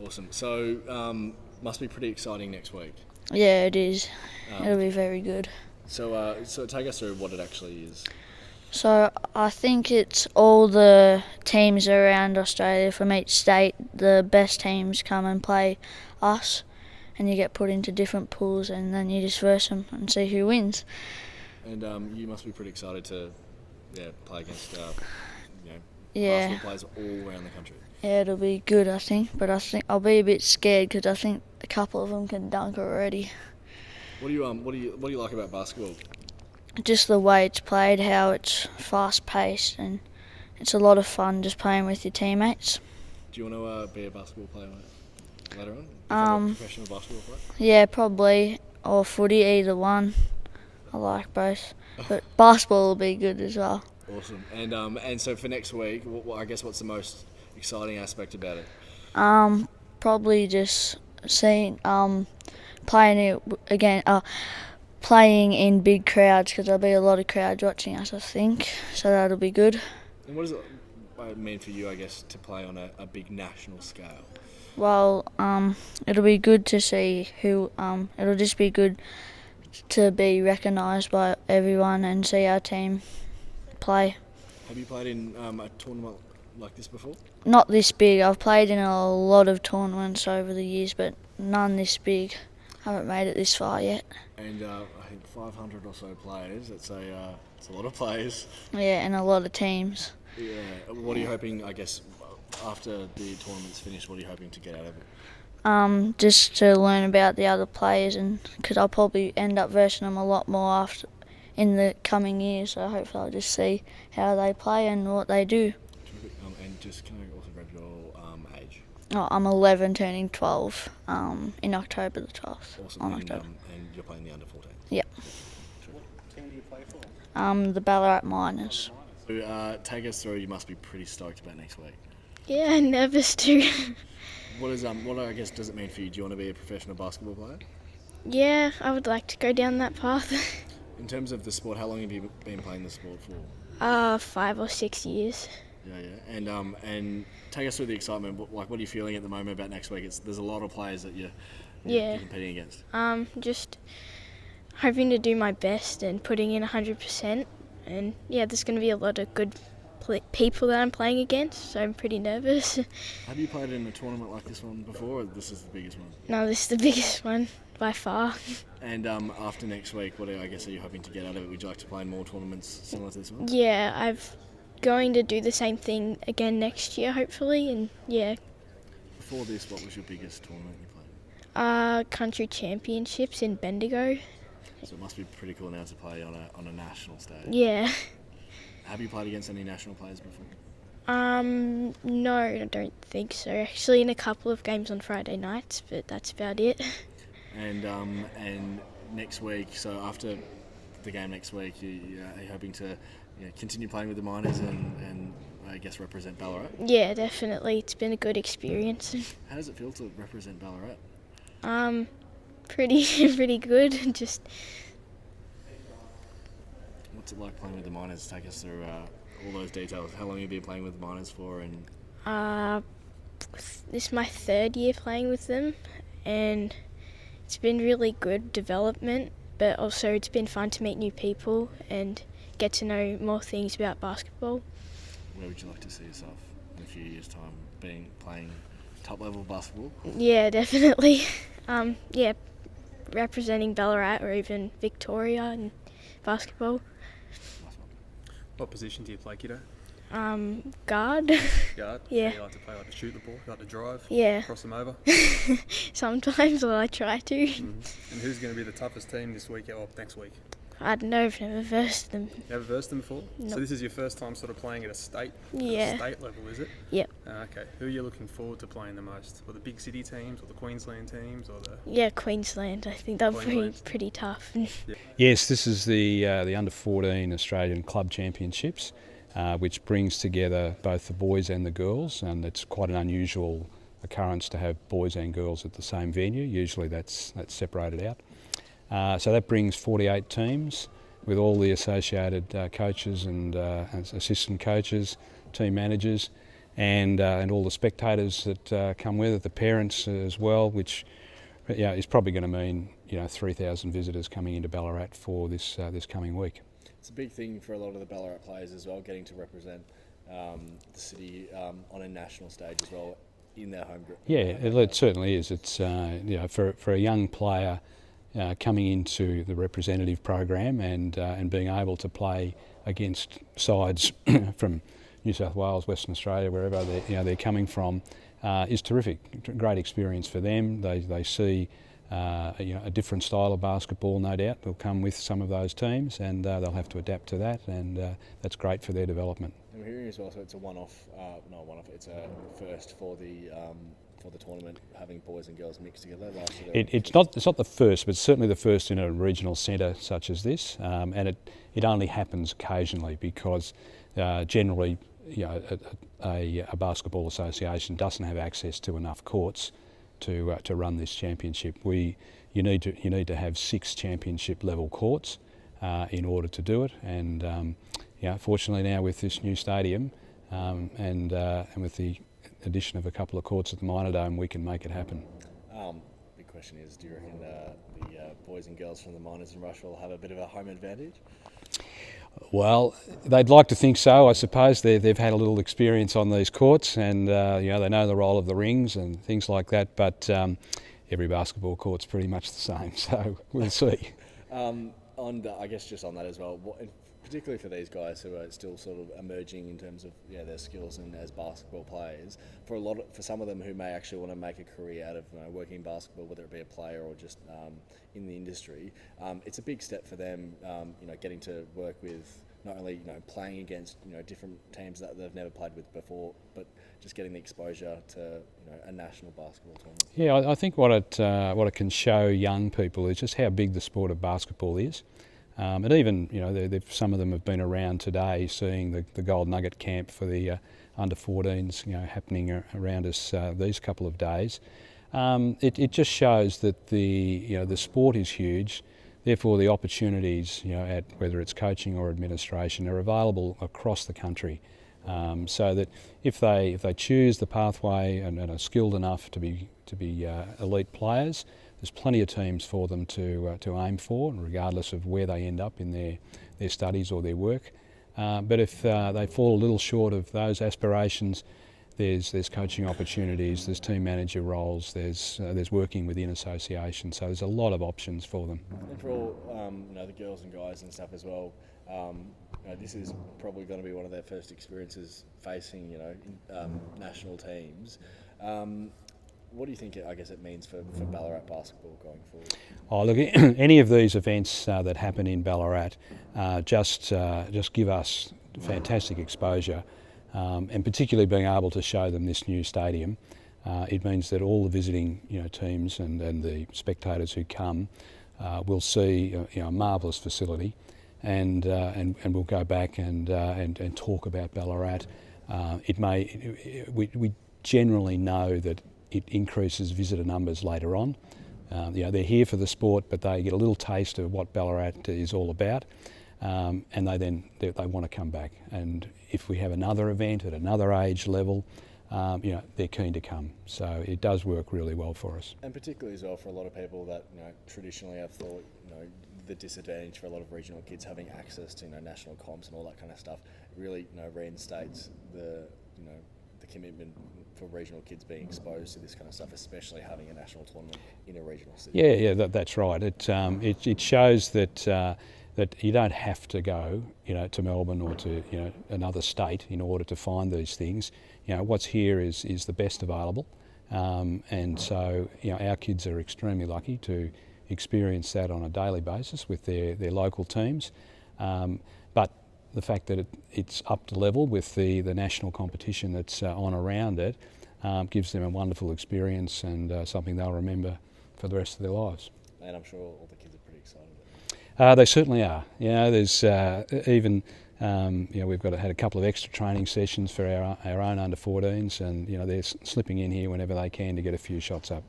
Awesome. So, must be pretty exciting next week. Yeah, it is. It'll be very good. So take us through what it actually is. So I think it's all the teams around Australia from each state. The best teams come and play us, and you get put into different pools, and then you just verse them and see who wins. And you must be pretty excited to play against basketball players all around the country. Yeah, it'll be good, I think. But I think I'll be a bit scared because I think a couple of them can dunk already. What do you like about basketball? Just the way it's played, how it's fast paced, and it's a lot of fun just playing with your teammates. Do you want to be a basketball player later on? A professional basketball player? Yeah, probably, or footy, either one. I like both, but basketball will be good as well. Awesome. And so for next week, I guess what's the most exciting aspect about it? Probably just seeing playing it again. Playing in big crowds because there'll be a lot of crowds watching us, I think. So that'll be good. And what does it mean for you, I guess, to play on a big national scale? Well, it'll be good to see who. It'll just be good to be recognised by everyone and see our team play. Have you played in a tournament like this before? Not this big. I've played in a lot of tournaments over the years, but none this big. Haven't made it this far yet. And I think 500 or so players. It's a lot of players. Yeah, and a lot of teams. Yeah. What are you hoping, I guess, after the tournament's finished, what are you hoping to get out of it? Just to learn about the other players, and because I'll probably end up versing them a lot more in the coming years. So hopefully I'll just see how they play and what they do. And just can I also grab your age? Oh, I'm 11, turning 12 in October the 12th. Awesome. And you're playing the under 14? Yep. What team do you play for? The Ballarat Miners. So, take us through. You must be pretty stoked about next week. Yeah, nervous too. What I guess does it mean for you? Do you want to be a professional basketball player? Yeah, I would like to go down that path. In terms of the sport, how long have you been playing the sport for? 5 or 6 years. Yeah. And take us through the excitement. What are you feeling at the moment about next week? There's a lot of players that you're competing against. Just hoping to do my best and putting in 100%. And yeah, there's going to be a lot of good people that I'm playing against, so I'm pretty nervous. Have you played in a tournament like this one before, or this is the biggest one? No, this is the biggest one by far. And after next week, what are you hoping to get out of it? Would you like to play in more tournaments similar to this one? Yeah, I'm going to do the same thing again next year, hopefully, and yeah. Before this, what was your biggest tournament you played? Country championships in Bendigo. So it must be pretty cool now to play on a national stage. Yeah. Have you played against any national players before? No, I don't think so. Actually, in a couple of games on Friday nights, but that's about it. And next week, so after the game next week, are you hoping to continue playing with the Miners and I guess represent Ballarat? Yeah, definitely. It's been a good experience. How does it feel to represent Ballarat? Pretty good. Just. What's it like playing with the Miners? Take us through all those details. How long have you been playing with the Miners for? And This is my 3rd year playing with them, and it's been really good development, but also it's been fun to meet new people and get to know more things about basketball. Where would you like to see yourself in a few years' time, playing top level basketball? Yeah, definitely. Representing Ballarat or even Victoria in basketball. What position do you play, kiddo? Guard. Guard? Yeah. You like to play, like to shoot the ball, like to drive? Yeah. Cross them over? Sometimes I try to. And who's going to be the toughest team this week or next week? I don't know, I've never versed them. You ever versed them before? No. So this is your first time sort of playing at a state? Yeah. At a state level, is it? Yep. Okay. Who are you looking forward to playing the most? Or the big city teams, or the Queensland teams, or the? Yeah, Queensland. I think they'll be Queensland. pretty tough. Yeah. Yes, this is the under 14 Australian Club Championships, which brings together both the boys and the girls, and it's quite an unusual occurrence to have boys and girls at the same venue. Usually that's separated out. So that brings 48 teams with all the associated coaches and assistant coaches, team managers, and all the spectators that come with it, the parents as well, which is probably going to mean 3,000 visitors coming into Ballarat for this coming week. It's a big thing for a lot of the Ballarat players as well, getting to represent the city on a national stage as well in their home group. Yeah, it certainly is. It's for a young player coming into the representative program and being able to play against sides from New South Wales, Western Australia, wherever they're coming from, is terrific. Great experience for them. They see a different style of basketball, no doubt, will come with some of those teams, and they'll have to adapt to that, and that's great for their development. And we're hearing as well, so it's a one-off, it's a first for the tournament, having boys and girls mixed together. It's not the first, but certainly the first in a regional centre such as this, and it only happens occasionally because generally a basketball association doesn't have access to enough courts to run this championship. You need to have 6 championship level courts in order to do it, and fortunately now with this new stadium and with the addition of a couple of courts at the Minor Dome, we can make it happen. Big question is, do you reckon the boys and girls from the Miners and Rush will have a bit of a home advantage? Well, they'd like to think so. I suppose they've had a little experience on these courts, and they know the role of the rings and things like that. But every basketball court's pretty much the same, so we'll see. I guess just on that as well, particularly for these guys who are still sort of emerging in terms of their skills and as basketball players, for some of them who may actually want to make a career out of working in basketball, whether it be a player or just in the industry, it's a big step for them. Getting to work with not only playing against different teams that they've never played with before, but just getting the exposure to a national basketball tournament. Yeah, I think what it can show young people is just how big the sport of basketball is. And even, some of them have been around today seeing the Gold Nugget camp for the under-14s, happening around us these couple of days. It just shows that the sport is huge. Therefore, the opportunities, at whether it's coaching or administration, are available across the country. So that if they choose the pathway and are skilled enough to be elite players, there's plenty of teams for them to aim for, regardless of where they end up in their studies or their work. But if they fall a little short of those aspirations, there's coaching opportunities, there's team manager roles, there's working within associations. So there's a lot of options for them. And for all the girls and guys and stuff as well, this is probably going to be one of their first experiences facing national teams. What do you think, it means for Ballarat basketball going forward? Oh, look, any of these events that happen in Ballarat just give us fantastic exposure, and particularly being able to show them this new stadium. It means that all the visiting teams and the spectators who come will see a marvellous facility, and we'll go back and talk about Ballarat. We generally know that it increases visitor numbers later on. They're here for the sport, but they get a little taste of what Ballarat is all about, and they want to come back. And if we have another event at another age level, they're keen to come. So it does work really well for us. And particularly as well for a lot of people that traditionally have thought the disadvantage for a lot of regional kids having access to national comps and all that kind of stuff. It really reinstates the commitment for regional kids being exposed to this kind of stuff, especially having a national tournament in a regional city. Yeah, that's right. It shows that you don't have to go, to Melbourne or to another state in order to find these things. What's here is the best available, and so our kids are extremely lucky to experience that on a daily basis with their local teams. But the fact that it's up to level with the national competition that's on around it gives them a wonderful experience and something they'll remember for the rest of their lives. And I'm sure all the kids are pretty excited about it. They certainly are. There's even we've had a couple of extra training sessions for our own under-14s, and they're slipping in here whenever they can to get a few shots up.